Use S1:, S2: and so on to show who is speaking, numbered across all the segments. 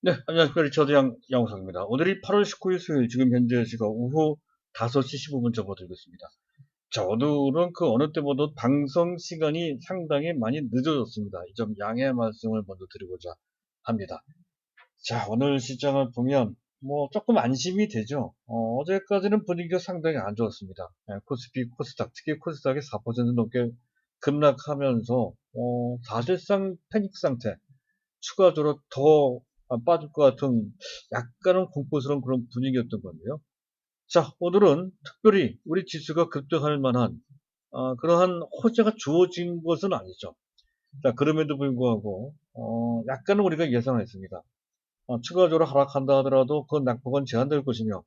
S1: 네, 안녕하십니까. 리처드 양호석입니다. 오늘이 8월 19일 수요일, 지금 현재 시각 오후 5시 15분 접어들고 있습니다. 자, 오늘은 그 어느 때보다 방송 시간이 상당히 많이 늦어졌습니다. 이 점 양해 말씀을 먼저 드리고자 합니다. 자, 오늘 시장을 보면 뭐 조금 안심이 되죠. 어제까지는 분위기가 상당히 안 좋았습니다. 코스피, 코스닥, 특히 코스닥이 4% 넘게 급락하면서 사실상 패닉 상태, 추가적으로 더 빠질 것 같은 약간은 공포스러운 그런 분위기였던 건데요. 자, 오늘은 특별히 우리 지수가 급등할 만한 그러한 호재가 주어진 것은 아니죠. 자, 그럼에도 불구하고 약간은 우리가 예상했습니다. 추가적으로 하락한다 하더라도 그 낙폭은 제한될 것이며,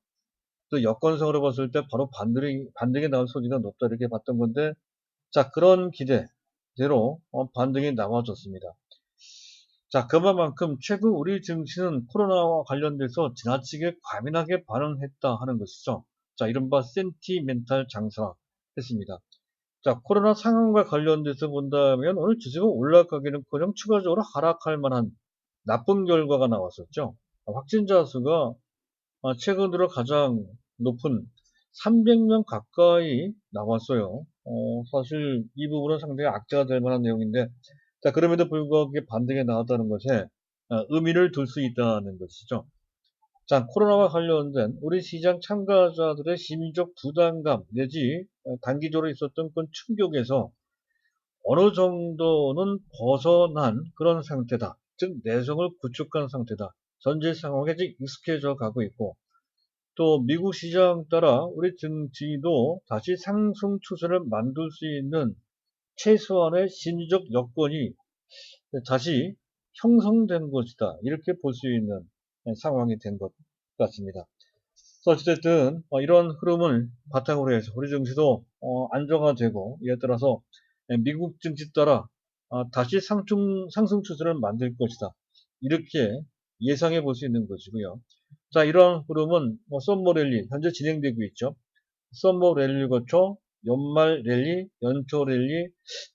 S1: 또 여건상으로 봤을 때 바로 반등이 나올 소지가 높다 이렇게 봤던 건데, 자, 그런 기대대로 반등이 나와줬습니다. 자, 그만큼 최근 우리 증시는 코로나와 관련돼서 지나치게 과민하게 반응했다 하는 것이죠. 자, 이른바 센티멘탈 장사했습니다. 자, 코로나 상황과 관련돼서 본다면 오늘 지수가 올라가기는커녕 추가적으로 하락할 만한 나쁜 결과가 나왔었죠. 확진자 수가 최근 들어 가장 높은 300명 가까이 나왔어요. 사실 이 부분은 상당히 악재가 될 만한 내용인데, 자, 그럼에도 불구하고 반등에 나왔다는 것에 의미를 둘 수 있다는 것이죠. 자, 코로나와 관련된 우리 시장 참가자들의 심리적 부담감 내지 단기적으로 있었던 그 충격에서 어느 정도는 벗어난 그런 상태다. 즉, 내성을 구축한 상태다. 전제 상황에 이제 익숙해져 가고 있고, 또 미국 시장 따라 우리 증시도 다시 상승 추세를 만들 수 있는 최소한의 심리적 여건이 다시 형성된 것이다. 이렇게 볼 수 있는 상황이 된 것 같습니다. 어찌됐든 이런 흐름을 바탕으로 해서 우리 증시도 안정화되고, 이에 따라서 미국 증시 따라 다시 상승 추세를 만들 것이다. 이렇게 예상해 볼 수 있는 것이고요. 자, 이러한 흐름은 썸머 랠리 현재 진행되고 있죠. 썸머 랠리를 거쳐 연말 랠리, 연초 랠리,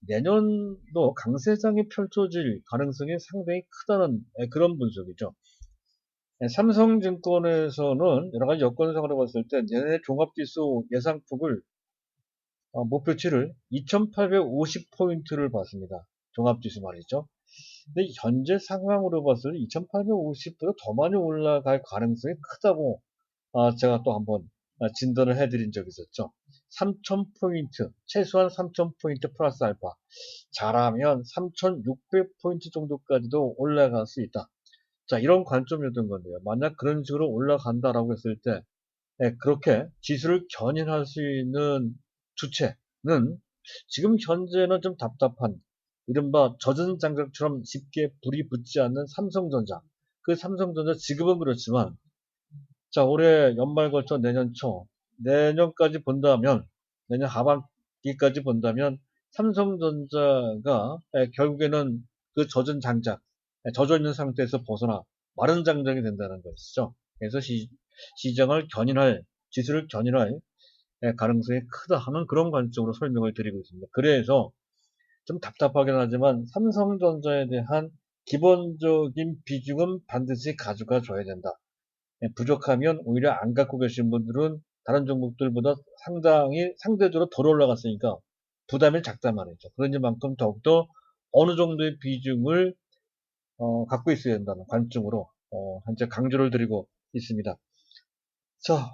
S1: 내년도 강세장이 펼쳐질 가능성이 상당히 크다는 그런 분석이죠. 삼성증권에서는 여러 가지 여건상으로 봤을 때 내내 종합지수 예상폭을 목표치를 2850포인트를 봤습니다. 종합지수 말이죠. 근데 현재 상황으로 봤을 때 2850보다 더 많이 올라갈 가능성이 크다고 제가 또 한번 진단을 해드린 적이 있었죠. 3000포인트, 최소한 3000포인트 플러스 알파. 잘하면 3600포인트 정도까지도 올라갈 수 있다. 자, 이런 관점이었던 건데요. 만약 그런 식으로 올라간다라고 했을 때, 그렇게 지수를 견인할 수 있는 주체는 지금 현재는 좀 답답한, 이른바 젖은 장작처럼 쉽게 불이 붙지 않는 삼성전자. 그 삼성전자 지금은 그렇지만, 자, 올해 연말 걸쳐 내년 초, 내년까지 본다면, 내년 하반기까지 본다면, 삼성전자가 결국에는 그 젖은 장작, 젖어 있는 상태에서 벗어나 마른 장작이 된다는 것이죠. 그래서 시장을 견인할, 지수를 견인할 가능성이 크다 하는 그런 관점으로 설명을 드리고 있습니다. 그래서 좀 답답하긴 하지만 삼성전자에 대한 기본적인 비중은 반드시 가져가 줘야 된다. 부족하면 오히려 안 갖고 계신 분들은 다른 종목들보다 상당히 상대적으로 덜 올라갔으니까 부담이 작단 말이죠. 그러니만큼 더욱더 어느 정도의 비중을 갖고 있어야 된다는 관점으로 현재 강조를 드리고 있습니다. 자,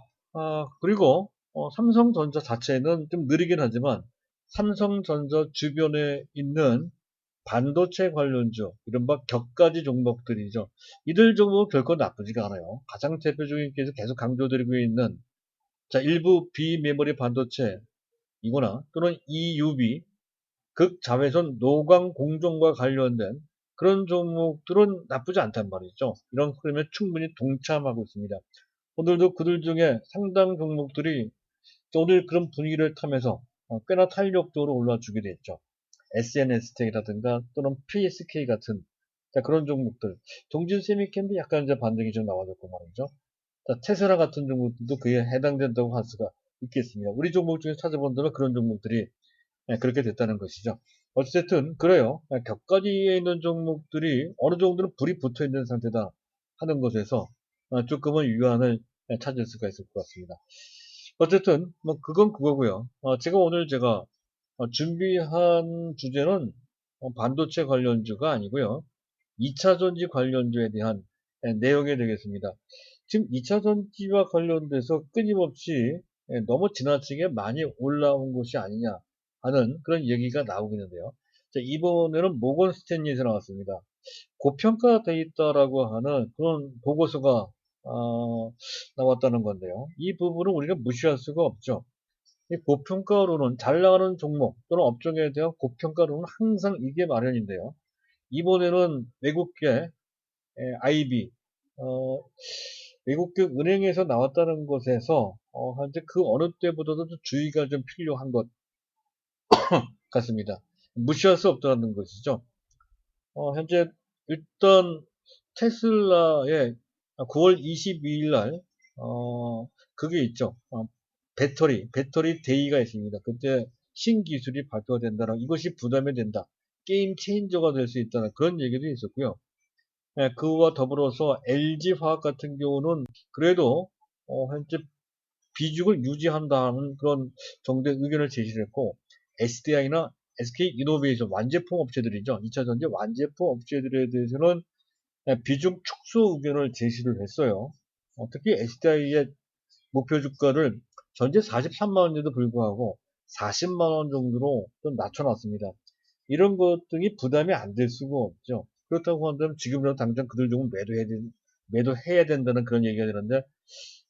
S1: 그리고 삼성전자 자체는 좀 느리긴 하지만 삼성전자 주변에 있는 반도체 관련주, 이른바 격가지 종목들이죠. 이들 종목은 결코 나쁘지가 않아요. 가장 대표적인 케이스 계속 강조드리고 있는, 자, 일부 비메모리 반도체 이거나 또는 EUV, 극자외선 노광 공정과 관련된 그런 종목들은 나쁘지 않단 말이죠. 이런 흐름에 충분히 동참하고 있습니다. 오늘도 그들 중에 상당 종목들이 오늘 그런 분위기를 타면서 꽤나 탄력적으로 올라주게 됐죠. SNS텍이라든가 또는 PSK 같은, 자, 그런 종목들. 동진 세미캠도 약간 이제 반등이 좀 나와줬고 말이죠. 자, 테슬라 같은 종목들도 그에 해당된다고 할 수가 있겠습니다. 우리 종목 중에 찾아본다면 그런 종목들이 그렇게 됐다는 것이죠. 어쨌든 그래요. 격가지에 있는 종목들이 어느 정도는 불이 붙어 있는 상태다. 하는 것에서 조금은 유한을 찾을 수가 있을 것 같습니다. 어쨌든 뭐 그건 그거고요. 제가 오늘 준비한 주제는 반도체 관련주가 아니고요. 2차 전지 관련주에 대한 내용이 되겠습니다. 지금 2차 전지와 관련돼서 끊임없이 너무 지나치게 많이 올라온 것이 아니냐 하는 그런 얘기가 나오고 있는데요. 자, 이번에는 모건 스탠리에서 나왔습니다. 고평가되어 있다라고 하는 그런 보고서가 나왔다는 건데요. 이 부분은 우리가 무시할 수가 없죠. 이 고평가로는 잘 나가는 종목 또는 업종에 대한 고평가로는 항상 이게 마련인데요. 이번에는 외국계 IB 외국계 은행에서 나왔다는 것에서 현재 그 어느 때보다도 좀 주의가 좀 필요한 것 같습니다. 무시할 수 없다는 것이죠. 현재 일단 테슬라의 9월 22일 날 그게 있죠. 배터리 데이가 있습니다. 그때 신기술이 발표가 된다는 이것이 부담이 된다. 게임 체인저가 될 수 있다는 그런 얘기도 있었고요. 그와 더불어서 LG화학 같은 경우는 그래도 현재 비중을 유지한다는 그런 정도의 의견을 제시를 했고 SDI나 SK이노베이션 완제품 업체들이죠. 2차전지 완제품 업체들에 대해서는 비중 축소 의견을 제시를 했어요. 특히 SDI의 목표 주가를 전체 43만 원에도 불구하고 40만 원 정도로 좀 낮춰놨습니다. 이런 것 등이 부담이 안 될 수가 없죠. 그렇다고 한다면 지금이라도 당장 그들 좀 매도해야 된다는 그런 얘기가 되는데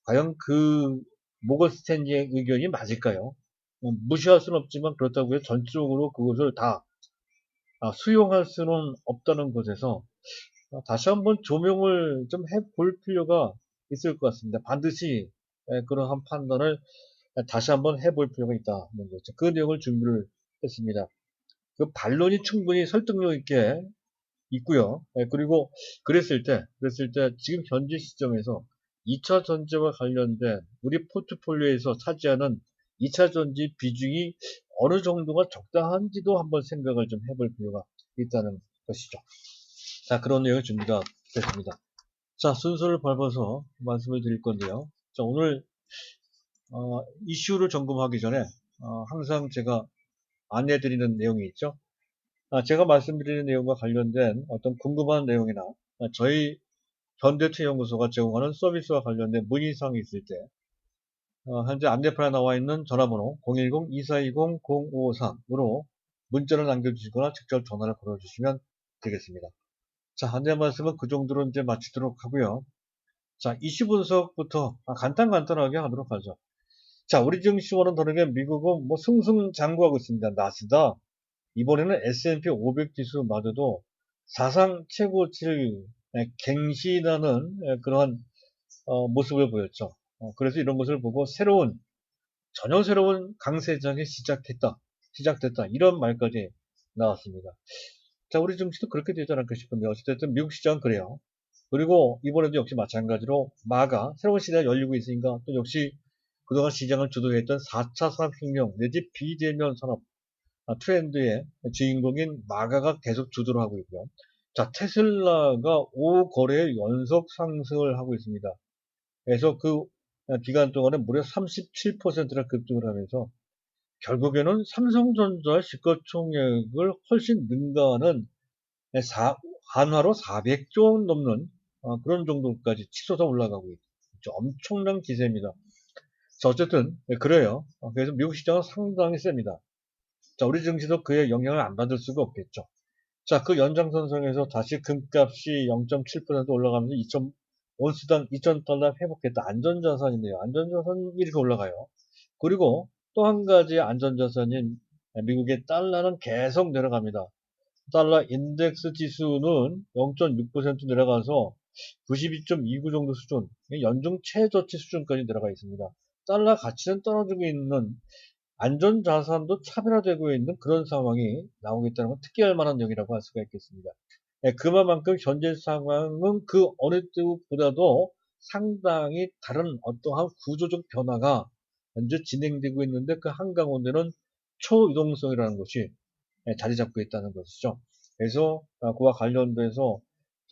S1: 과연 그 모건 스탠리의 의견이 맞을까요? 무시할 수는 없지만 그렇다고 해서 전적으로 그것을 다 수용할 수는 없다는 것에서 다시 한번 조명을 좀 해볼 필요가 있을 것 같습니다. 반드시 그러한 판단을 다시 한번 해볼 필요가 있다는 거죠. 그 내용을 준비를 했습니다. 그 반론이 충분히 설득력 있게 있고요. 그리고 그랬을 때 지금 현재 시점에서 2차 전지와 관련된 우리 포트폴리오에서 차지하는 2차 전지 비중이 어느 정도가 적당한지도 한번 생각을 좀 해볼 필요가 있다는 것이죠. 자, 그런 내용이 준비가 됐습니다. 자, 순서를 밟아서 말씀을 드릴 건데요. 자, 오늘 이슈를 점검하기 전에 항상 제가 안내드리는 내용이 있죠. 제가 말씀드리는 내용과 관련된 어떤 궁금한 내용이나 저희 현대투자연구소가 제공하는 서비스와 관련된 문의사항이 있을 때 현재 안내판에 나와 있는 전화번호 010-2420-0553으로 문자를 남겨주시거나 직접 전화를 걸어주시면 되겠습니다. 자, 안내 말씀은 그 정도로 이제 마치도록 하고요. 자, 이슈 분석부터 간단하게 하도록 하죠. 자, 우리 증시와는 다르게 미국은 뭐 승승장구하고 있습니다. 나스닥, 이번에는 S&P 500 지수마저도 사상 최고치를 갱신하는 그러한 모습을 보였죠. 그래서 이런 것을 보고 전혀 새로운 강세장이 시작됐다. 이런 말까지 나왔습니다. 자, 우리 증시도 그렇게 되지 않을까 싶은데 어쨌든 미국 시장은 그래요. 그리고 이번에도 역시 마찬가지로 새로운 시대가 열리고 있으니까 또 역시 그동안 시장을 주도했던 4차 산업혁명 내지 비대면 산업 트렌드의 주인공인 마가가 계속 주도를 하고 있고요. 자, 테슬라가 5거래 연속 상승을 하고 있습니다. 그래서 그 기간 동안에 무려 37%나 급등을 하면서 결국에는 삼성전자의 시가총액을 훨씬 능가하는 한화로 400조 원 넘는 그런 정도까지 치솟아 올라가고 있죠. 엄청난 기세입니다. 자, 어쨌든 그래요. 그래서 미국 시장은 상당히 셉니다. 자, 우리 증시도 그의 영향을 안 받을 수가 없겠죠. 자, 그 연장선상에서 다시 금값이 0.7% 올라가면서 온수당 2,000달러 회복했다. 안전자산인데요. 안전자산이 이렇게 올라가요. 그리고 또 한 가지 안전자산인 미국의 달러는 계속 내려갑니다. 달러 인덱스 지수는 0.6% 내려가서 92.29 정도 수준, 연중 최저치 수준까지 내려가 있습니다. 달러 가치는 떨어지고 있는 안전자산도 차별화되고 있는 그런 상황이 나오겠다는 건 특기할 만한 영이라고 할 수가 있겠습니다. 그만큼 현재 상황은 그 어느 때보다도 상당히 다른 어떠한 구조적 변화가 현재 진행되고 있는데 그 한가운데는 초유동성이라는 것이 자리 잡고 있다는 것이죠. 그래서 그와 관련돼서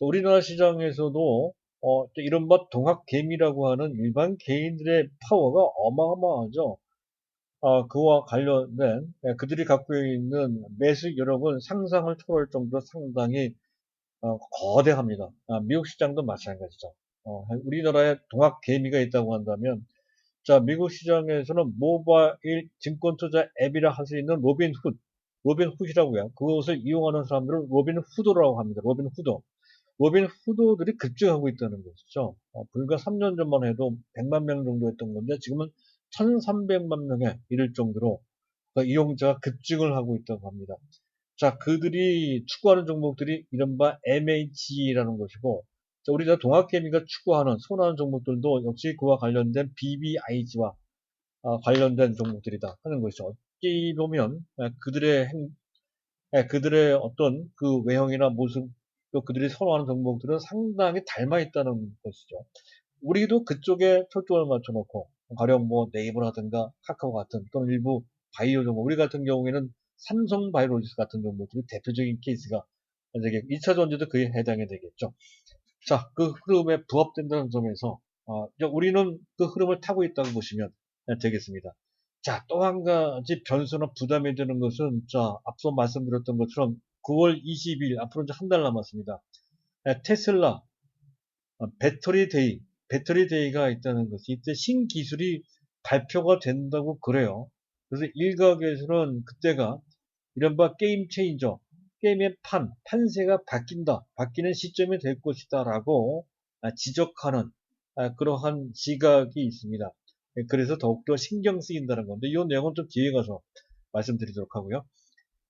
S1: 우리나라 시장에서도 또 이른바 동학개미라고 하는 일반 개인들의 파워가 어마어마하죠. 그와 관련된 그들이 갖고 있는 매수 여력은 상상을 초월할 정도로 상당히 거대합니다. 미국 시장도 마찬가지죠. 우리나라에 동학개미가 있다고 한다면 자, 미국 시장에서는 모바일 증권 투자 앱이라 할 수 있는 로빈훗이라고요. 그것을 이용하는 사람들을 로빈후드라고 합니다. 로빈후드. 로빈후드들이 급증하고 있다는 것이죠. 불과 3년 전만 해도 100만 명 정도였던 건데 지금은 1,300만 명에 이를 정도로 그 이용자가 급증을 하고 있다고 합니다. 자, 그들이 추구하는 종목들이 이른바 MH라는 것이고, 자, 우리나라 동학개미가 추구하는 선호하는 종목들도 역시 그와 관련된 BBIG와 관련된 종목들이다 하는 것이죠. 어찌 보면 그들의 어떤 그 외형이나 모습, 또 그들이 선호하는 종목들은 상당히 닮아 있다는 것이죠. 우리도 그쪽에 초점을 맞춰놓고 가령 뭐 네이버라든가 카카오 같은 또는 일부 바이오 종목 우리 같은 경우에는 삼성바이오로직스 같은 종목들이 대표적인 케이스가 되게 2차 전지도 그에 해당이 되겠죠. 자, 그 흐름에 부합된다는 점에서 이제 우리는 그 흐름을 타고 있다고 보시면 되겠습니다. 자, 또 한 가지 변수나 부담이 되는 것은 자, 앞서 말씀드렸던 것처럼 9월 20일 앞으로 이제 한 달 남았습니다. 테슬라 배터리 데이가 있다는 것이 이때 신기술이 발표가 된다고 그래요. 그래서 일각에서는 그때가 이른바 게임 체인저, 게임의 판세가 바뀌는 시점이 될 것이다 라고 지적하는 그러한 시각이 있습니다. 그래서 더욱더 신경 쓰인다는 건데 이 내용은 좀 뒤에 가서 말씀드리도록 하고요.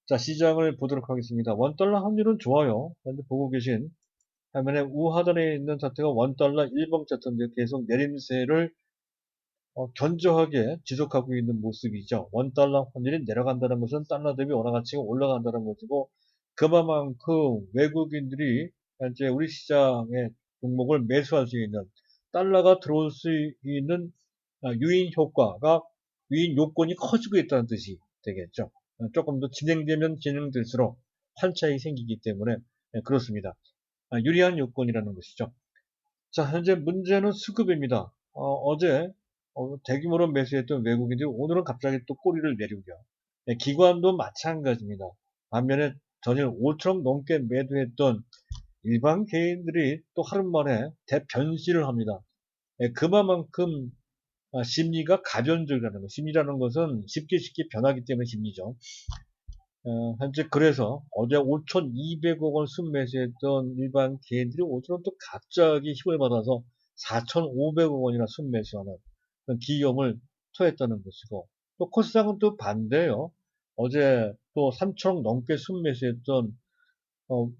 S1: 자, 시장을 보도록 하겠습니다. 원달러 환율은 좋아요. 현재 보고 계신 화면에 우하단에 있는 차트가 원달러 1번 차트인데 계속 내림세를 견조하게 지속하고 있는 모습이죠. 원달러 환율이 내려간다는 것은 달러 대비 원화 가치가 올라간다는 것이고 그만큼 외국인들이 현재 우리 시장의 종목을 매수할 수 있는 달러가 들어올 수 있는 유인 요건이 커지고 있다는 뜻이 되겠죠. 조금 더 진행되면 진행될수록 환차익이 생기기 때문에 그렇습니다. 유리한 요건이라는 것이죠. 자, 현재 문제는 수급입니다. 어제 대규모로 매수했던 외국인들이 오늘은 갑자기 또 꼬리를 내리고요. 기관도 마찬가지입니다. 반면에 전일 5천 넘게 매도했던 일반 개인들이 또 하루 만에 대변실을 합니다. 그만큼 심리가 가변적이라는 것. 심리라는 것은 쉽게 변하기 때문에 심리죠. 현재 그래서 어제 5,200억 원 순매수했던 일반 개인들이 오늘은 또 갑자기 힘을 받아서 4,500억 원이나 순매수하는 그런 기염을 토했다는 것이고 또 코스닥은 또 반대예요. 어제 또 3천억 넘게 순매수했던 어,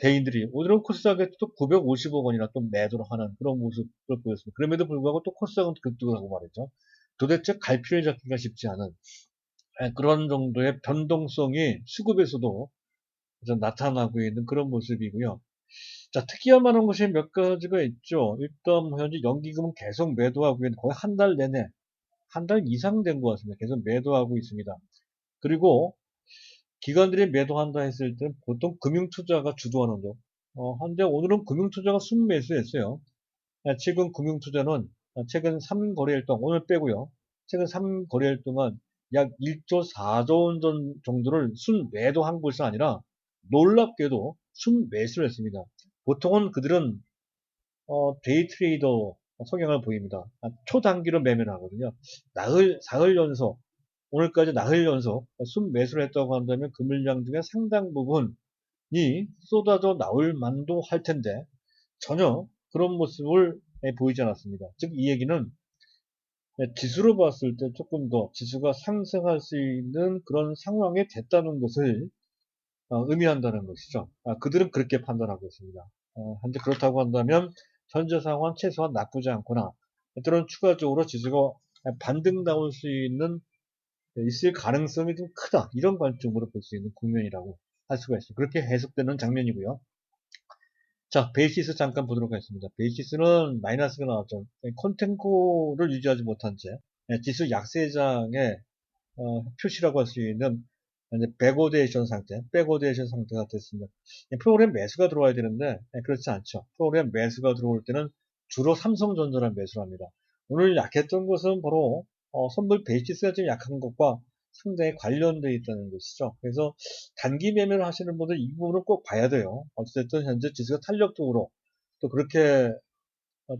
S1: 개인들이 오늘은 코스닥에 또 950억 원이나 또 매도를 하는 그런 모습을 보였습니다. 그럼에도 불구하고 또 코스닥은 급등을 하고 말이죠. 도대체 갈피를 잡기가 쉽지 않은 그런 정도의 변동성이 수급에서도 좀 나타나고 있는 그런 모습이고요. 자, 특이할 만한 것이 몇 가지가 있죠. 일단 현재 연기금은 계속 매도하고 있는 거의 한 달 내내 한 달 이상 된 것 같습니다. 계속 매도하고 있습니다. 그리고 기관들이 매도한다 했을 때는 보통 금융투자가 주도하는데 한데 오늘은 금융투자가 순매수했어요. 최근 금융투자는 최근 3거래일 동안 오늘 빼고요. 최근 3거래일 동안 약 1조 4조 원 정도를 순매도한 것이 아니라 놀랍게도 순매수를 했습니다. 보통은 그들은 데이 트레이더 성향을 보입니다. 초단기로 매매를 하거든요. 사흘 연속 오늘까지 나흘 연속 순매수를 했다고 한다면 그 물량 중에 상당 부분이 쏟아져 나올 만도 할 텐데 전혀 그런 모습을 보이지 않았습니다. 즉, 이 얘기는 지수로 봤을 때 조금 더 지수가 상승할 수 있는 그런 상황이 됐다는 것을 의미한다는 것이죠. 그들은 그렇게 판단하고 있습니다. 현재 그렇다고 한다면 현재 상황 최소한 나쁘지 않거나 또는 추가적으로 지수가 반등 나올 수 있을 가능성이 좀 크다. 이런 관점으로 볼 수 있는 국면이라고 할 수가 있습니다. 그렇게 해석되는 장면이고요. 자, 베이시스 잠깐 보도록 하겠습니다. 베이시스는 마이너스가 나왔죠. 콘텐코를 유지하지 못한 채 지수 약세장의 표시라고 할 수 있는 이제 백오데이션 상태가 됐습니다. 프로그램 매수가 들어와야 되는데 그렇지 않죠. 프로그램 매수가 들어올 때는 주로 삼성전자를 매수를 합니다. 오늘 약했던 것은 바로 선물 베이시스가 좀 약한 것과 상당히 관련되어 있다는 것이죠. 그래서 단기 매매를 하시는 분들 이 부분을 꼭 봐야 돼요. 어쨌든 현재 지수가 탄력적으로 또 그렇게 어,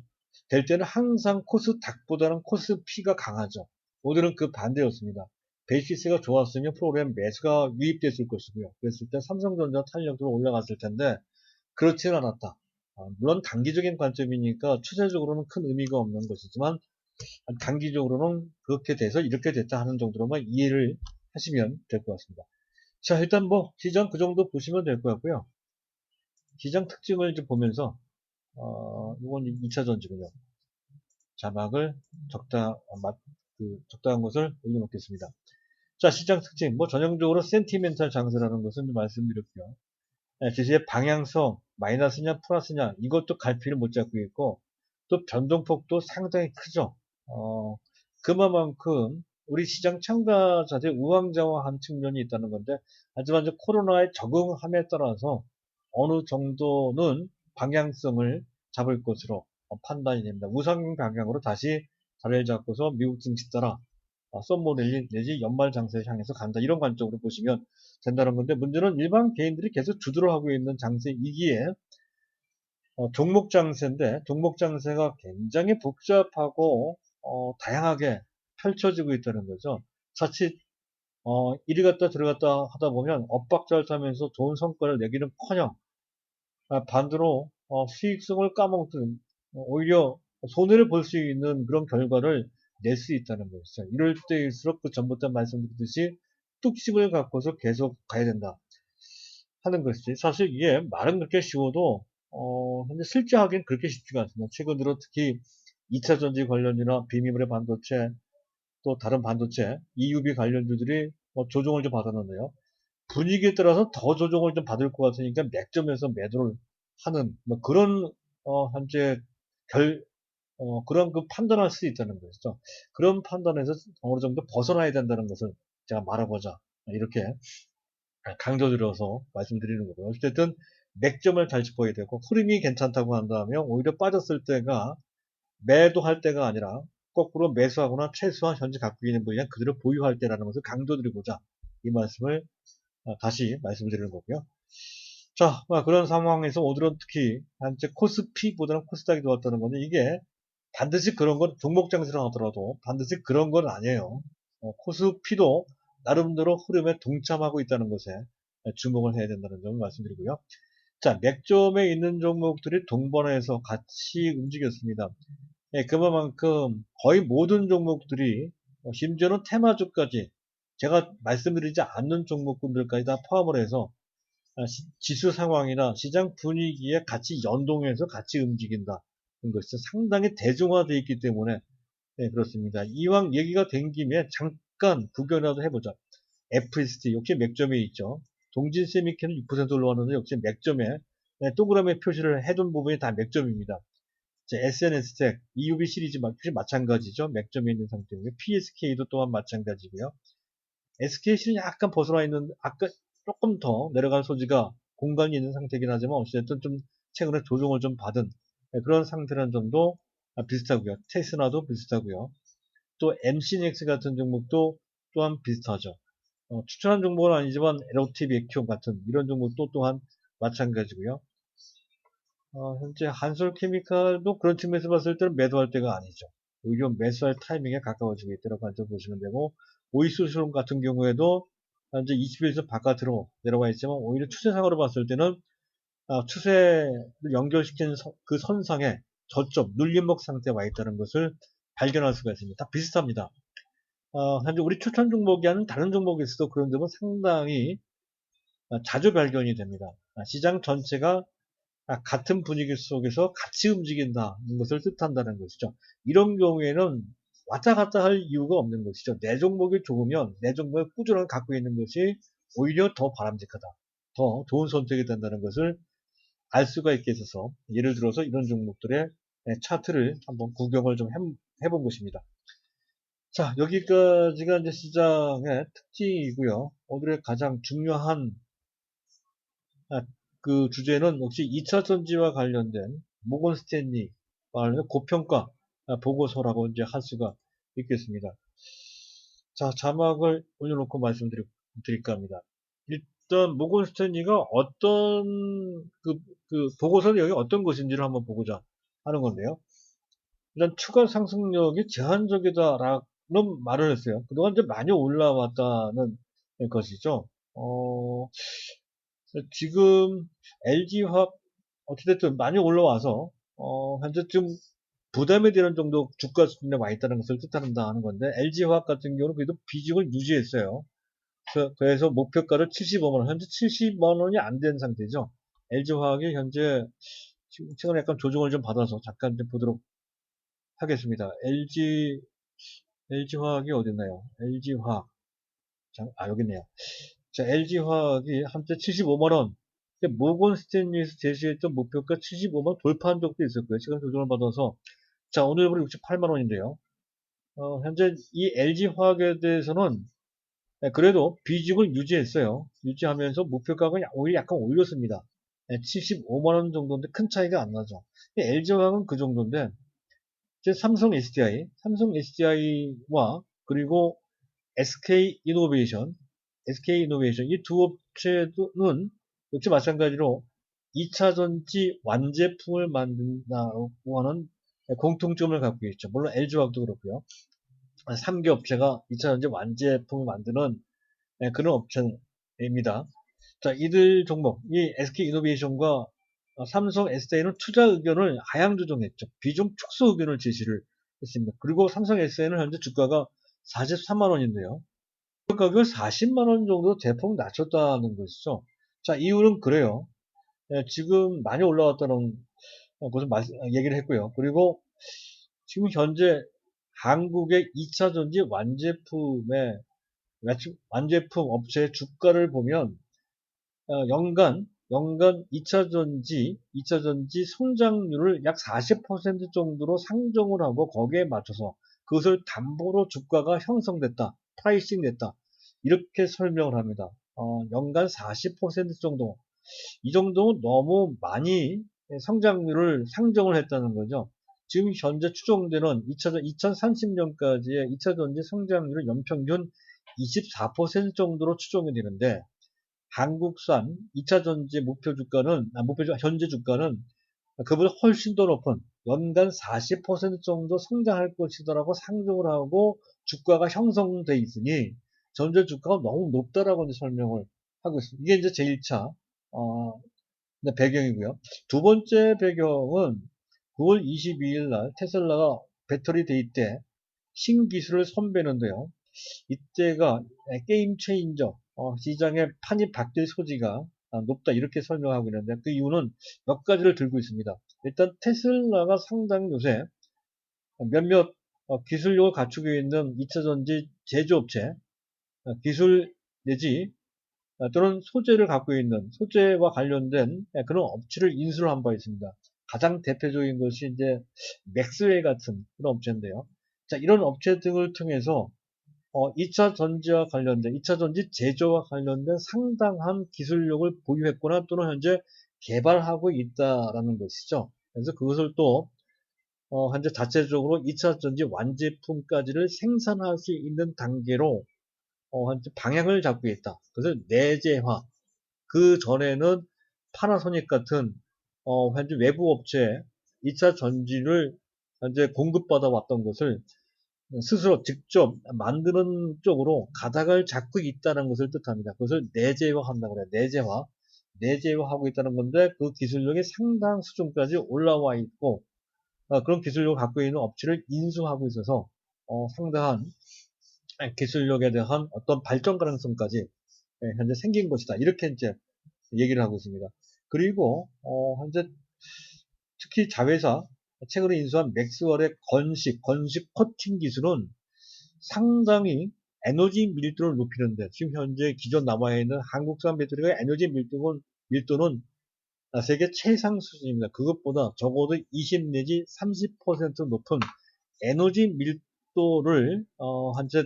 S1: 될 때는 항상 코스닥보다는 코스피가 강하죠. 오늘은 그 반대였습니다. 베이시스가 좋았으면 프로그램 매수가 유입됐을 것이고요. 그랬을 때 삼성전자 탄력으로 올라갔을 텐데 그렇지는 않았다. 물론 단기적인 관점이니까 추세적으로는 큰 의미가 없는 것이지만 단기적으로는 그렇게 돼서 이렇게 됐다 하는 정도로만 이해를 하시면 될 것 같습니다. 자, 일단 뭐 시장 그 정도 보시면 될 것 같고요. 시장 특징을 좀 보면서 이건 2차 전지군요. 자막을 적당한 것을 올려놓겠습니다. 자, 시장 특징 뭐 전형적으로 센티멘탈 장세라는 것은 좀 말씀드렸고요. 지수의 방향성 마이너스냐 플러스냐 이것도 갈피를 못 잡고 있고 또 변동폭도 상당히 크죠. 그만큼 우리 시장 참가자들이 우왕좌왕한 측면이 있다는 건데 하지만 이제 코로나에 적응함에 따라서 어느 정도는 방향성을 잡을 것으로 판단이 됩니다. 우상 방향으로 다시 자리를 잡고서 미국 증시 따라 썸머랠리 내지 연말 장세를 향해서 간다 이런 관점으로 보시면 된다는 건데 문제는 일반 개인들이 계속 주도를 하고 있는 장세이기에 종목 장세인데 종목 장세가 굉장히 복잡하고 다양하게 펼쳐지고 있다는 거죠. 자칫 이리 갔다 들어갔다 하다 보면 엇박자를 타면서 좋은 성과를 내기는커녕 반대로 수익성을 까먹든 오히려 손해를 볼 수 있는 그런 결과를 낼 수 있다는 것이죠. 이럴 때일수록 그 전부터 말씀드렸듯이 뚝심을 갖고서 계속 가야 된다 하는 것이지. 사실 이게 말은 그렇게 쉬워도 현재 실제 하기엔 그렇게 쉽지가 않습니다. 최근 들어 특히 2차 전지 관련이나 비미물의 반도체 또 다른 반도체 EUV 관련주들이 조정을 좀 받았는데요. 분위기에 따라서 더 조정을 좀 받을 것 같으니까 맥점에서 매도를 하는 뭐 그런 현재 그런 그 판단할 수 있다는 것이죠. 그런 판단에서 어느 정도 벗어나야 된다는 것을 제가 말해보자 이렇게 강조드려서 말씀드리는 거고요. 어쨌든 맥점을 잘 짚어야 되고 흐름이 괜찮다고 한다면 오히려 빠졌을 때가 매도할 때가 아니라 거꾸로 매수하거나 최소한 현재 갖고 있는 분량 그대로 보유할 때라는 것을 강조드리고자 이 말씀을 다시 말씀드리는 거고요. 자, 그런 상황에서 오늘은 특히 현재 코스피보다는 코스닥이 좋았다는 건데 이게 반드시 그런 건 종목 장세를 하더라도 반드시 그런 건 아니에요. 코스피도 나름대로 흐름에 동참하고 있다는 것에 주목을 해야 된다는 점을 말씀드리고요. 자, 맥점에 있는 종목들이 동반해서 같이 움직였습니다. 그만큼 거의 모든 종목들이 심지어는 테마주까지 제가 말씀드리지 않는 종목군들까지 다 포함을 해서 지수 상황이나 시장 분위기에 같이 연동해서 같이 움직인다는 것이 상당히 대중화되어 있기 때문에 그렇습니다. 이왕 얘기가 된 김에 잠깐 구경이라도 해보자. FST 역시 맥점에 있죠. 동진 세미케는 6% 올라왔는데 역시 맥점에 동그라미 표시를 해둔 부분이 다 맥점입니다. SNS텍, EUV 시리즈 역시 마찬가지죠. 맥점에 있는 상태고요. PSK도 또한 마찬가지고요. SKC는 약간 벗어나 있는 아까 조금 더 내려갈 소지가 공간이 있는 상태이긴 하지만 어쨌든 좀 최근에 조정을 좀 받은 그런 상태라는 점도 비슷하고요. 테스나도 비슷하고요. 또 MCNX 같은 종목도 또한 비슷하죠. 추천한 종목은 아니지만 LOT 백큐 같은 이런 종목도 또한 마찬가지고요. 현재 한솔케미칼도 그런 측면에서 봤을 때는 매도할 때가 아니죠. 오히려 매수할 타이밍에 가까워지고 있다고 관점 보시면 되고 오이소시론 같은 경우에도 현재 21에서 바깥으로 내려와 있지만 오히려 추세상으로 봤을 때는 추세를 연결시키는 그 선상에 저점 눌림목 상태에 와 있다는 것을 발견할 수가 있습니다. 다 비슷합니다. 현재 우리 추천 종목이 아닌 다른 종목에서도 그런 점은 상당히 자주 발견이 됩니다. 시장 전체가 같은 분위기 속에서 같이 움직인다는 것을 뜻한다는 것이죠. 이런 경우에는 왔다 갔다 할 이유가 없는 것이죠. 내 종목이 좋으면 내 종목을 꾸준하게 갖고 있는 것이 오히려 더 바람직하다. 더 좋은 선택이 된다는 것을 알 수가 있게 있어서 예를 들어서 이런 종목들의 차트를 한번 구경을 좀 해본 것입니다. 자, 여기까지가 이제 시장의 특징이고요. 오늘의 가장 중요한 아, 그 주제는 역시 2차 전지와 관련된 모건 스탠리 말하는 고평가 보고서라고 이제 할 수가 있겠습니다. 자, 자막을 올려놓고 말씀드릴까 합니다. 일단 모건 스탠리가 어떤 그 보고서 내용이 어떤 것인지를 한번 보고자 하는 건데요. 일단 추가 상승력이 제한적이다라는 말을 했어요. 그동안 이제 많이 올라왔다는 것이죠. 지금 LG화학 어찌됐든 많이 올라와서 현재 좀 부담이 되는 정도 주가 수준에 와 있다는 것을 뜻한다는 건데 LG화학 같은 경우는 그래도 비중을 유지했어요. 그래서 목표가를 75만 원, 현재 70만 원이 안 된 상태죠. LG화학이 현재 최근에 약간 조정을 좀 받아서 잠깐 좀 보도록 하겠습니다. LG화학이 어딨나요? LG화학. 여기 있네요. 자, LG화학이 한때 75만 원. 모건 스탠리에서 제시했던 목표가 75만 원 돌파한 적도 있었고요. 시간 조정을 받아서. 자, 오늘부로 68만 원인데요. 현재 이 LG화학에 대해서는 그래도 비중을 유지했어요. 유지하면서 목표가가 오히려 약간 올렸습니다. 75만 원 정도인데 큰 차이가 안 나죠. LG화학은 그 정도인데 이제 삼성 SDI와 그리고 SK 이노베이션 이 두 업체는 역시 마찬가지로 2차 전지 완제품을 만든다고 하는 공통점을 갖고 있죠. 물론 LG화학도 그렇고요. 3개 업체가 2차 전지 완제품을 만드는 그런 업체입니다. 자, 이들 종목, 이 SK이노베이션과 삼성 SDI는 투자 의견을 하향 조정했죠. 비중 축소 의견을 제시를 했습니다. 그리고 삼성 SDI는 현재 주가가 43만 원인데요. 가격을 40만 원 정도 대폭 낮췄다는 것이죠. 자, 이유는 그래요. 지금 많이 올라왔다는 것을 얘기를 했고요. 그리고 지금 현재 한국의 2차 전지 완제품 업체의 주가를 보면 연간 2차 전지 성장률을 약 40% 정도로 상정을 하고 거기에 맞춰서 그것을 담보로 주가가 형성됐다. 프라이싱 됐다. 이렇게 설명을 합니다. 연간 40% 정도. 이 정도면 너무 많이 성장률을 상정을 했다는 거죠. 지금 현재 추정되는 2030년까지의 2차 전지 성장률은 연평균 24% 정도로 추정이 되는데 한국산 2차 전지 현재 주가는 그보다 훨씬 더 높은 연간 40% 정도 성장할 것이다라고 상정을 하고 주가가 형성돼 있으니 전체 주가가 너무 높다라고 이제 설명을 하고 있습니다. 이게 이제 제1차 배경이고요. 두 번째 배경은 9월 22일 날 테슬라가 배터리 데이 때 신기술을 선보이는데요. 이때가 게임 체인저, 시장의 판이 바뀔 소지가 높다 이렇게 설명하고 있는데 그 이유는 몇 가지를 들고 있습니다. 일단 테슬라가 상당히 요새 몇몇 기술력을 갖추고 있는 2차전지 제조업체, 기술 내지 또는 소재를 갖고 있는 소재와 관련된 그런 업체를 인수를 한 바 있습니다. 가장 대표적인 것이 이제 맥스웰 같은 그런 업체인데요. 자, 이런 업체 등을 통해서 2차 전지와 관련된, 2차 전지 제조와 관련된 상당한 기술력을 보유했거나 또는 현재 개발하고 있다라는 것이죠. 그래서 그것을 또, 현재 자체적으로 2차 전지 완제품까지를 생산할 수 있는 단계로, 현재 방향을 잡고 있다. 그것을 내재화. 그 전에는 파나소닉 같은, 현재 외부 업체에 2차 전지를 현재 공급받아 왔던 것을 스스로 직접 만드는 쪽으로 가닥을 잡고 있다는 것을 뜻합니다. 그것을 내재화한다고 그래요. 내재화하고 있다는 건데 그 기술력이 상당 수준까지 올라와 있고 그런 기술력을 갖고 있는 업체를 인수하고 있어서 상당한 기술력에 대한 어떤 발전 가능성까지 현재 생긴 것이다. 이렇게 이제 얘기를 하고 있습니다. 그리고 현재 특히 자회사 최근에 인수한 맥스웰의 건식 코팅 기술은 상당히 에너지 밀도를 높이는데 지금 현재 기존 남아있는 한국산 배터리가 에너지 밀도는 세계 최상 수준입니다. 그것보다 적어도 20 내지 30% 높은 에너지 속도를 현재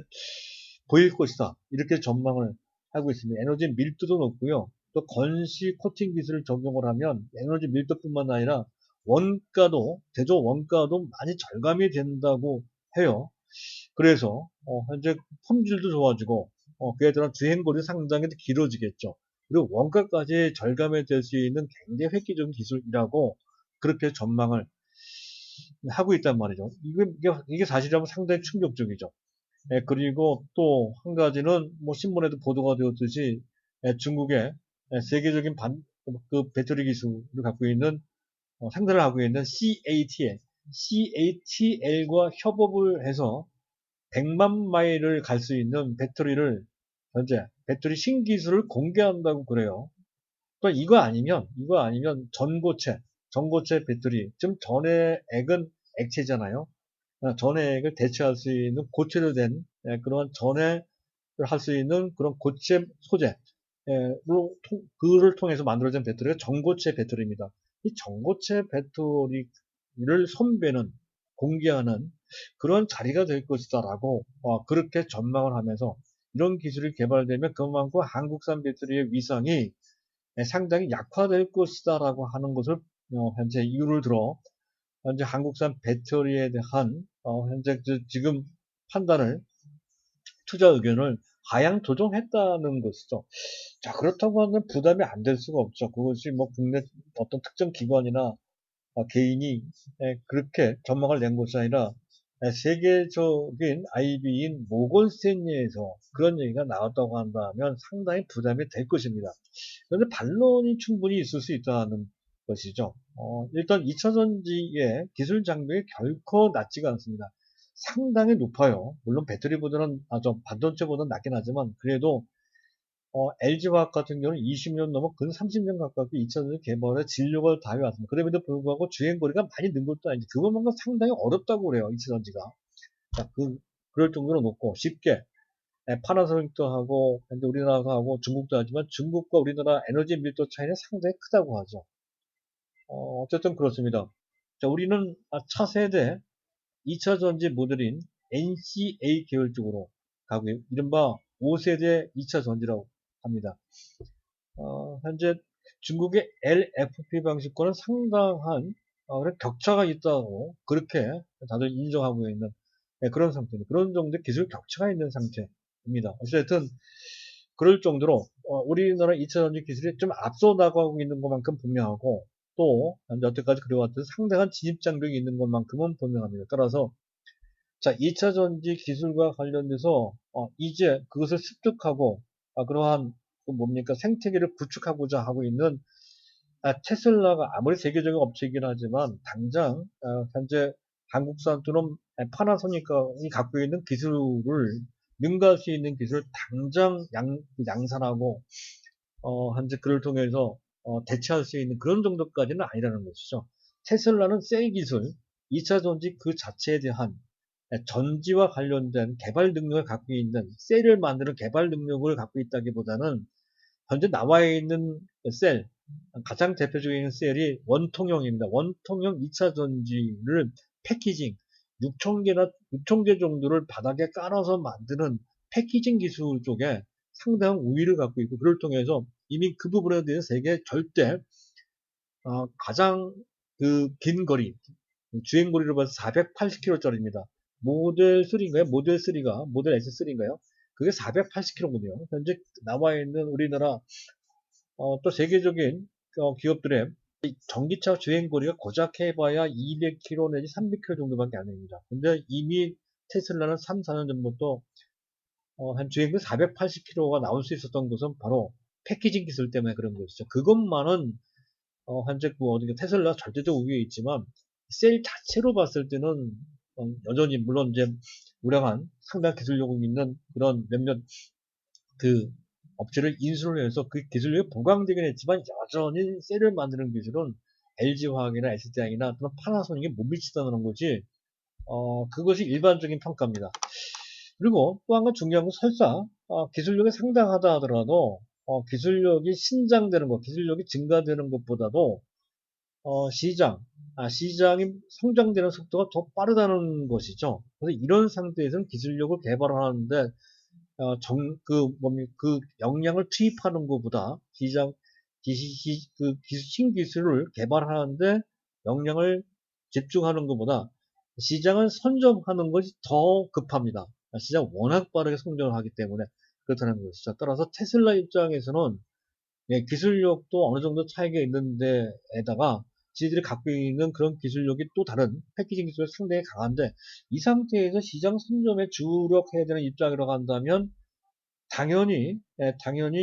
S1: 보일 것이다. 이렇게 전망을 하고 있습니다. 에너지 밀도도 높고요. 또 건시 코팅 기술을 적용을 하면 에너지 밀도뿐만 아니라 원가도 제조 원가도 많이 절감이 된다고 해요. 그래서 현재 품질도 좋아지고 그에 따른 주행거리 상당히 길어지겠죠. 그리고 원가까지 절감이 될 수 있는 굉장히 획기적인 기술이라고 그렇게 전망을 하고 있단 말이죠. 이게 사실이라면 상당히 충격적이죠. 그리고 또 한 가지는 뭐 신문에도 보도가 되었듯이 중국의 세계적인 그 배터리 기술을 갖고 있는 생산을 하고 있는 CATL과 협업을 해서 100만 마일을 갈 수 있는 배터리를 현재 배터리 신기술을 공개한다고 그래요. 또 이거 아니면 전고체 배터리, 지금 전해액은 액체잖아요. 전해액을 대체할 수 있는 고체로 된 그런 전해를 할 수 있는 그런 고체 소재, 그를 통해서 만들어진 배터리가 전고체 배터리입니다. 이 전고체 배터리를 선배는 공개하는 그런 자리가 될 것이다라고 그렇게 전망을 하면서 이런 기술이 개발되면 그만큼 한국산 배터리의 위상이 상당히 약화될 것이다라고 하는 것을 현재 이유를 들어 현재 한국산 배터리에 대한 현재 지금 판단을 투자 의견을 하향 조정했다는 것이죠. 자, 그렇다고 하면 부담이 안 될 수가 없죠. 그것이 뭐 국내 어떤 특정 기관이나 개인이 그렇게 전망을 낸 것이 아니라 세계적인 IB인 모건 스탠리에서 그런 얘기가 나왔다고 한다면 상당히 부담이 될 것입니다. 그런데 반론이 충분히 있을 수 있다는 것이죠. 일단 2차전지의 기술 장벽이 결코 낮지가 않습니다. 상당히 높아요. 물론 배터리보다는, 반도체보다는 낮긴 하지만, 그래도, LG화학 같은 경우는 20년 넘어 근 30년 가깝게 2차전지 개발에 진력을 다해왔습니다. 그럼에도 불구하고 주행거리가 많이 는 것도 아닌지, 그것만큼 상당히 어렵다고 그래요, 2차전지가. 자, 그럴 정도로 높고, 쉽게, 파나소닉도 하고, 현재 우리나라도 하고, 중국도 하지만 중국과 우리나라 에너지 밀도 차이는 상당히 크다고 하죠. 어쨌든 그렇습니다. 자, 우리는 차세대 2차 전지 모델인 NCA 계열 쪽으로 가고 이른바 5세대 2차 전지라고 합니다. 현재 중국의 LFP 방식과는 상당한 격차가 있다고 그렇게 다들 인정하고 있는 그런 상태입니다. 그런 정도의 기술 격차가 있는 상태입니다. 어쨌든 그럴 정도로 우리나라 2차 전지 기술이 좀 앞서 나가고 있는 것만큼 분명하고 또 여태까지 그래왔던 상당한 진입 장벽이 있는 것만큼은 분명합니다. 따라서 자, 2차 전지 기술과 관련돼서 이제 그것을 습득하고 그러한 뭡니까 생태계를 구축하고자 하고 있는 테슬라가 아무리 세계적인 업체이긴 하지만 당장 현재 한국산 또는 파나소닉이 갖고 있는 기술을 능가할 수 있는 기술을 당장 양산하고 현재 그를 통해서 대체할 수 있는 그런 정도까지는 아니라는 것이죠. 테슬라는 셀 기술, 2차 전지 그 자체에 대한 전지와 관련된 개발 능력을 갖고 있는 셀을 만드는 개발 능력을 갖고 있다기보다는 현재 나와 있는 셀, 가장 대표적인 셀이 원통형입니다. 원통형 2차 전지를 패키징, 6,000개 정도를 바닥에 깔아서 만드는 패키징 기술 쪽에 상당한 우위를 갖고 있고, 그를 통해서 이미 그 부분에 대해서 세계 절대, 가장 긴 거리, 주행거리로 봐서 480km짜리입니다. 모델 3인가요? 모델 S3인가요? 그게 480km거든요. 현재 나와 있는 우리나라 또 세계적인 기업들의 전기차 주행거리가 고작 해봐야 200km 내지 300km 정도밖에 안 됩니다. 근데 이미 테슬라는 3, 4년 전부터 한 주행거리 480km가 나올 수 있었던 것은 바로 패키징 기술 때문에 그런 것이죠. 그것만은 현재 테슬라 절대적 우위에 있지만 셀 자체로 봤을 때는 여전히 물론 이제 우량한 상당 기술력이 있는 그런 몇몇 그 업체를 인수를 해서 그 기술력이 보강되긴 했지만 여전히 셀을 만드는 기술은 LG화학이나 SDI나 또는 파나소닉에 못 미치다는 거지 그것이 일반적인 평가입니다. 그리고 또 한 가지 중요한 건 설사 기술력이 상당하다 하더라도 기술력이 신장되는 것, 기술력이 증가되는 것보다도 시장,
S2: 시장이 성장되는 속도가 더 빠르다는 것이죠. 그래서 이런 상태에서는 기술력을 개발하는데 그 역량을 투입하는 것보다 신기술을 개발하는데 역량을 집중하는 것보다 시장을 선점하는 것이 더 급합니다. 시장 워낙 빠르게 성장을 하기 때문에 그렇다는 것이죠. 따라서 테슬라 입장에서는 기술력도 어느 정도 차이가 있는데에다가 지들이 갖고 있는 그런 기술력이 또 다른 패키징 기술이 상당히 강한데 이 상태에서 시장 선점에 주력해야 되는 입장이라고 한다면 당연히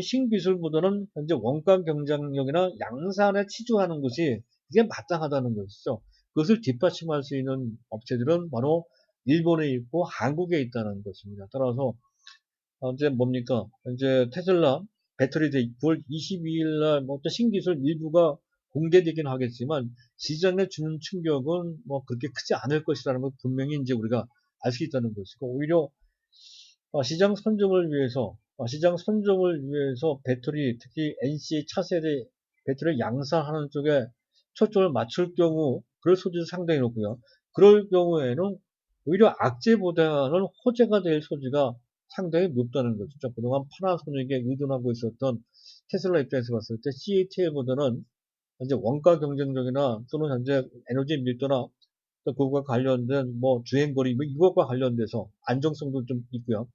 S2: 신기술보다는 현재 원가 경쟁력이나 양산에 치중하는 것이 이게 마땅하다는 것이죠. 그것을 뒷받침할 수 있는 업체들은 바로 일본에 있고 한국에 있다는 것입니다. 따라서 이제 뭡니까? 이제 테슬라 배터리 대 9월 22일 날뭐 신기술 일부가 공개되긴 하겠지만 시장에 주는 충격은 뭐 그렇게 크지 않을 것이라는 걸 분명히 이제 우리가 알 수 있다는 것이고 오히려 시장 선점을 위해서 배터리, 특히 NC의 차세대 배터리를 양산하는 쪽에 초점을 맞출 경우, 그럴 소지도 상당히 높고요. 그럴 경우에는 오히려 악재보다는 호재가 될 소지가 상당히 높다는 거죠. 그동안 파나소닉에 의존하고 있었던 테슬라 입장에서 봤을 때 CATL보다는 현재 원가 경쟁력이나 또는 현재 에너지 밀도나 또 그것과 관련된 뭐 주행거리 뭐 이것과 관련돼서 안정성도 좀 있고요.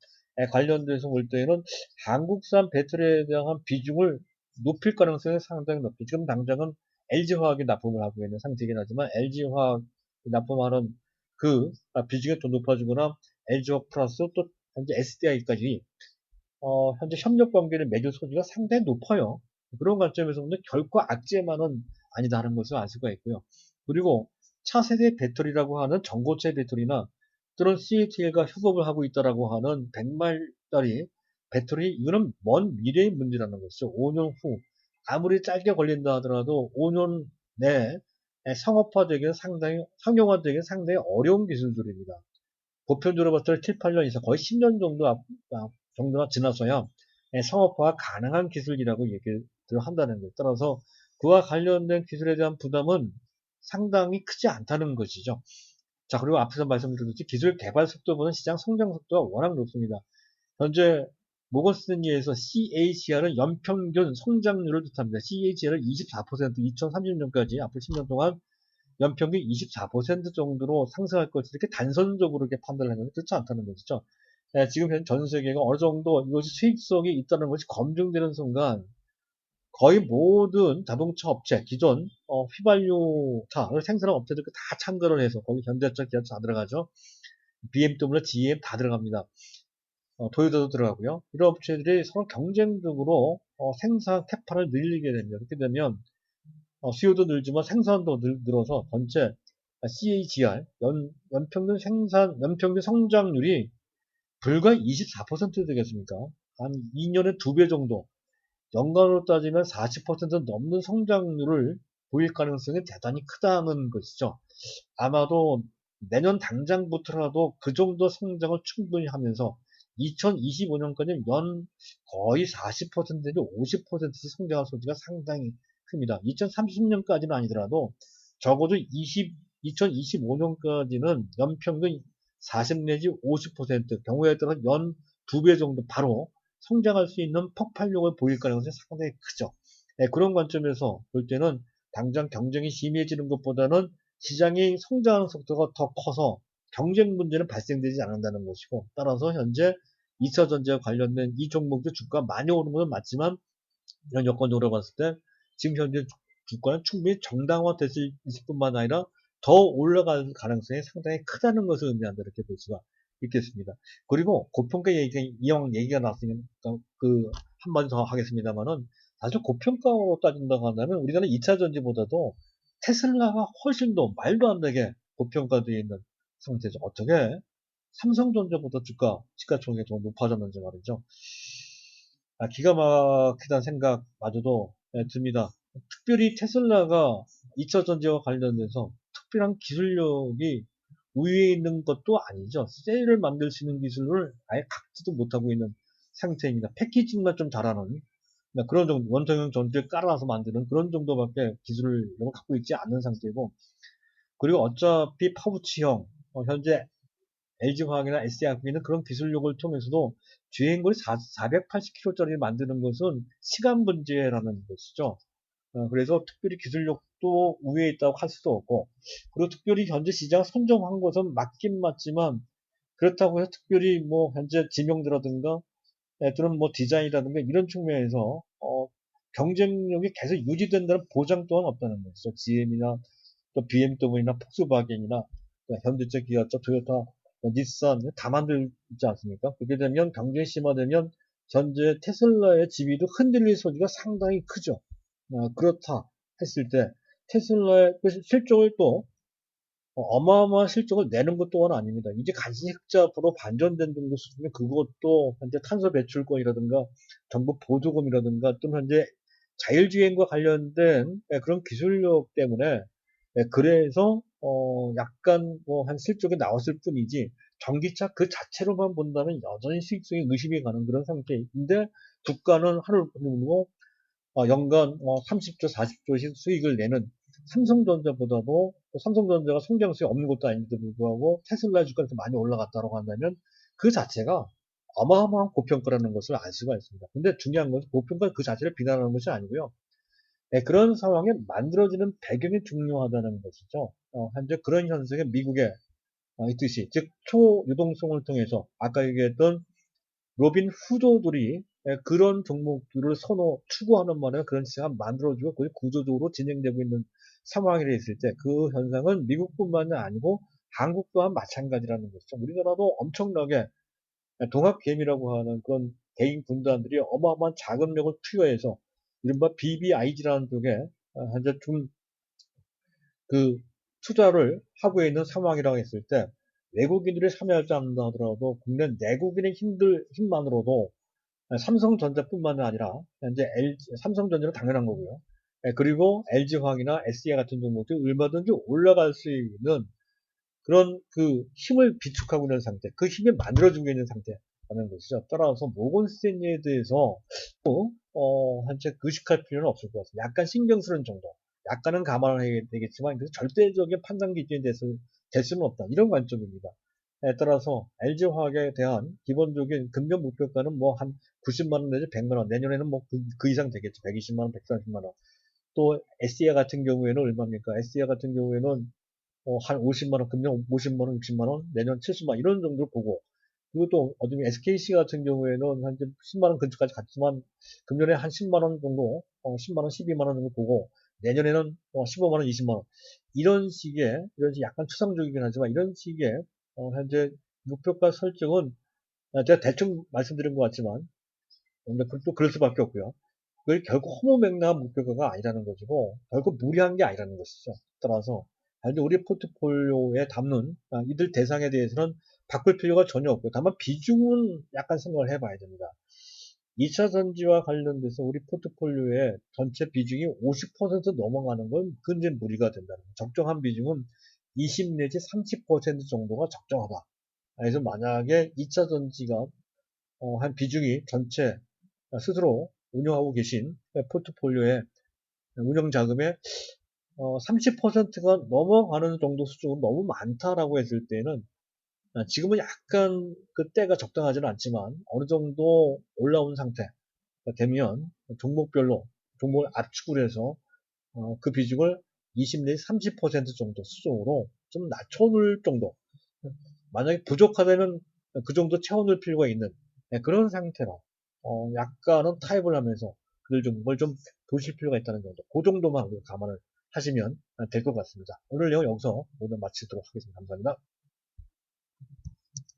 S2: 관련돼서 볼 때는 한국산 배터리에 대한 비중을 높일 가능성이 상당히 높죠. 지금 당장은 LG화학이 납품을 하고 있는 상태이긴 하지만 LG화학 납품하는 그 비중이 더 높아지거나 LG화학 플러스 또 현재 SDI까지 현재 협력 관계를 맺을 소지가 상당히 높아요. 그런 관점에서 보면 결코 악재만은 아니다는 것을 알 수가 있고요. 그리고 차세대 배터리라고 하는 전고체 배터리나 또는 CATL과 협업을 하고 있다라고 하는 100마일짜리 배터리, 이거는 먼 미래의 문제라는 것이죠. 5년 후, 아무리 짧게 걸린다 하더라도 5년 내에 상업화되기는 상용화되기는 상당히 어려운 기술들입니다. 보편적으로 봤을 때 7, 8년 이상 거의 10년 정도나 지나서야 상업화가 가능한 기술이라고 얘기를 한다는 거에 따라서 그와 관련된 기술에 대한 부담은 상당히 크지 않다는 것이죠. 자, 그리고 앞에서 말씀드렸듯이 기술 개발 속도보다는 시장 성장 속도가 워낙 높습니다. 현재 모건스탠리에서 CAGR은 연평균 성장률을 뜻합니다. CAGR을 24% 2030년까지 앞으로 10년 동안 연평균 24% 정도로 상승할 것이 이렇게 단선적으로 이렇게 판단을 하는 그렇지 않다는 것이죠. 지금 현 전 세계가 어느 정도 이것이 수익성이 있다는 것이 검증되는 순간 거의 모든 자동차 업체, 기존 휘발유차를 생산하는 업체들 다 참가를 해서 거기 현대차, 기아차 다 들어가죠. BMW, GM 다 들어갑니다. 도요타도 들어가고요. 이런 업체들이 서로 경쟁적으로 생산 캐파를 늘리게 됩니다. 그렇게 되면 수요도 늘지만 생산도 늘어서 전체 CAGR 연평균 성장률이 불과 24% 되겠습니까? 한 2년에 2배 정도, 연간으로 따지면 40% 넘는 성장률을 보일 가능성이 대단히 크다는 것이죠. 아마도 내년 당장부터라도 그 정도 성장을 충분히 하면서 2025년까지 연 거의 40% 내지 50%씩 성장할 소지가 상당히 큽니다. 2030년까지는 아니더라도 적어도 2025년까지는 연평균 40 내지 50% 경우에 따라 연 2배 정도 바로 성장할 수 있는 폭발력을 보일 가능성이 상당히 크죠. 그런 관점에서 볼 때는 당장 경쟁이 심해지는 것보다는 시장이 성장하는 속도가 더 커서 경쟁 문제는 발생되지 않는다는 것이고 따라서 현재 2차 전지와 관련된 이 종목도 주가 많이 오르는 건 맞지만 이런 여건적으로 봤을 때 지금 현재 주가는 충분히 정당화됐을 뿐만 아니라 더 올라갈 가능성이 상당히 크다는 것을 의미한다 이렇게 볼 수가 있겠습니다. 그리고 고평가 이왕 얘기가 나왔으니까 그 한마디 더 하겠습니다만은 사실 고평가로 따진다고 한다면 우리나라 2차 전지보다도 테슬라가 훨씬 더 말도 안 되게 고평가되어 있는 상태죠. 어떻게 삼성전자보다 시가총액이 더 높아졌는지 말이죠. 기가 막히다는 생각마저도 듭니다. 특별히 테슬라가 2차 전지와 관련돼서 특별한 기술력이 우위에 있는 것도 아니죠. 셀을 만들 수 있는 기술을 아예 갖지도 못하고 있는 상태입니다. 패키징만 좀 잘하는 그런 정도, 원통형 전지를 깔아놔서 만드는 그런 정도밖에 기술을 갖고 있지 않는 상태고 그리고 어차피 파우치형, 현재 LG화학이나 SC화학는 그런 기술력을 통해서도 주행거리 480km짜리 만드는 것은 시간 문제라는 것이죠. 그래서 특별히 기술력도 우위에 있다고 할 수도 없고, 그리고 특별히 현재 시장 선정한 것은 맞긴 맞지만, 그렇다고 해서 특별히 뭐 현재 지명도라든가 또는 뭐 디자인이라든가 이런 측면에서 경쟁력이 계속 유지된다는 보장 또한 없다는 것이죠. GM이나 또 BMW나 폭스바겐이나 현대차, 기아차, 토요타, 닛산 다 만들지 않습니까? 그렇게 되면 경쟁이 심화되면 현재 테슬라의 지위도 흔들릴 소지가 상당히 크죠. 그렇다 했을 때 테슬라의 그 실적을 또 어마어마한 실적을 내는 것 또한 아닙니다. 이제 간신히 흑자로 반전된 정도 수준에 그것도 현재 탄소 배출권이라든가 정부 보조금이라든가 또는 현재 자율주행과 관련된 그런 기술력 때문에 그래서 약간 뭐 한 실적이 나왔을 뿐이지 전기차 그 자체로만 본다면 여전히 수익성이 의심이 가는 그런 상태인데 주가는 하늘 보고 연간 30조, 40조씩 수익을 내는 삼성전자보다도 삼성전자가 성장성이 없는 것도 아닌데도 불구하고 테슬라 주가가 많이 올라갔다고 한다면 그 자체가 어마어마한 고평가라는 것을 알 수가 있습니다. 근데 중요한 것은 고평가 그 자체를 비난하는 것이 아니고요. 그런 상황에 만들어지는 배경이 중요하다는 것이죠. 현재 그런 현상에 미국에 있듯이 즉 초유동성을 통해서 아까 얘기했던 로빈 후도들이 그런 종목들을 추구하는 말에 그런 시장을 만들어주고 그게 구조적으로 진행되고 있는 상황이 있을 때 그 현상은 미국뿐만이 아니고 한국 또한 마찬가지라는 것이죠. 우리나라도 엄청나게 동학개미라고 하는 그런 개인 군단들이 어마어마한 자금력을 투여해서 이른바 BBIG라는 쪽에 현재 좀 그 투자를 하고 있는 상황이라고 했을 때 외국인들이 참여하지 않는다 하더라도 국내 내국인의 힘만으로도 삼성전자뿐만 아니라 현재 삼성전자는 당연한 거고요. 그리고 LG화학이나 SDI 같은 종목들이 얼마든지 올라갈 수 있는 그런 그 힘을 비축하고 있는 상태, 그 힘이 만들어지고 있는 상태라는 것이죠. 따라서 모건 스탠리에 대해서 현재 의식할 필요는 없을 것 같습니다. 약간 신경 쓰는 정도, 약간은 감안해야 되겠지만 그 절대적인 판단 기준이 될 수는 없다. 이런 관점입니다. 따라서 LG화학에 대한 기본적인 금년 목표가는 뭐 한 90만 원 내지 100만 원, 내년에는 뭐 그 이상 되겠죠. 120만 원, 130만 원. 또 SDI 같은 경우에는 얼마입니까? SDI 같은 경우에는 한 50만 원, 금년 50만 원, 60만 원, 내년 70만 원 이런 정도를 보고 그리고 또 어쩌면 SKC 같은 경우에는 한 10만 원 근처까지 갔지만 금년에 한 10만 원 정도, 10만 원, 12만 원 정도 보고 내년에는 15만 원, 20만 원 이런 식의 약간 추상적이긴 하지만 이런 식의 현재 목표가 설정은 제가 대충 말씀드린 것 같지만 또 그럴 수밖에 없고요. 그게 결국 허무맹랑한 목표가가 아니라는 것이고 결국 무리한 게 아니라는 것이죠. 따라서 우리 포트폴리오에 담는 이들 대상에 대해서는 바꿀 필요가 전혀 없고 다만 비중은 약간 생각을 해봐야 됩니다. 2차 전지와 관련돼서 우리 포트폴리오의 전체 비중이 50% 넘어가는 건 근데 무리가 된다는 거예요. 적정한 비중은 20 내지 30% 정도가 적정하다. 그래서 만약에 2차 전지가 한 비중이 전체 스스로 운영하고 계신 포트폴리오의 운영 자금의 30%가 넘어가는 정도 수준은 너무 많다라고 했을 때는 지금은 약간 그 때가 적당하지는 않지만 어느 정도 올라온 상태가 되면 종목별로 종목을 압축을 해서 그 비중을 20 내지 30% 정도 수준으로 좀 낮춰놓을 정도 만약에 부족하다면 그 정도 채워놓을 필요가 있는 그런 상태로 약간은 타협을 하면서 그들 종목을 좀 보실 필요가 있다는 정도 그 정도만 감안을 하시면 될 것 같습니다. 오늘 내용 여기서 모두 마치도록 하겠습니다. 감사합니다.